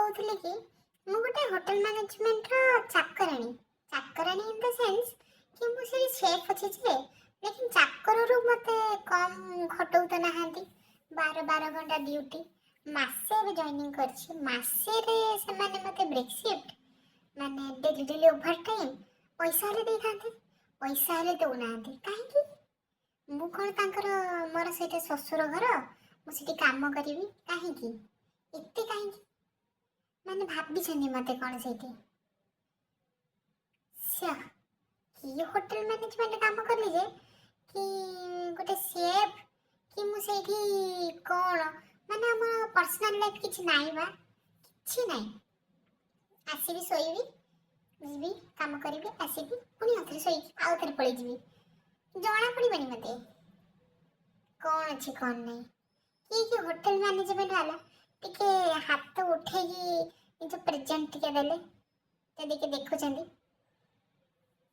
कहूली कि मु गोटे होटल मैनेजमेंट चाकराणी चाकराणी इन द सेंस कि मुझे शेफ अच्छे जे लेकिन चाकर रू मते कम खटौ तो नहांती 12 घंटा ड्यूटी मासे भी जॉइनिंग करछि मासे रे से माने मते ब्रेक शिफ्ट माने डेली डेली ओवर टाइम पैसा ले दे थांते पैसा ले दो नांती काहे कि मु कोन तांकर मोर सेटे ससुर घर मु सेठी काम करिवि काहे कि एते काहे कि माने भाबी छनी मते कोन सेठी स्या कि होटल मैनेजमेंट काम करली जे कि गोटे शेफ कि मु सेठी कोन माने हमर पर्सनल लाइफ किछ नाही बा किछ नाही आसीबी सोईबी जीबी काम करिवि आसीबी पुनी आथरे सोई आउथरे पळी जीबी जणा पड़ी बनी मते कौन अच्छी कौन नहीं कि होटल मैनेजमेंट वाला टिके हाथ उठेगी जो प्रेजेंट टिके देले ते देखे देखो चंदी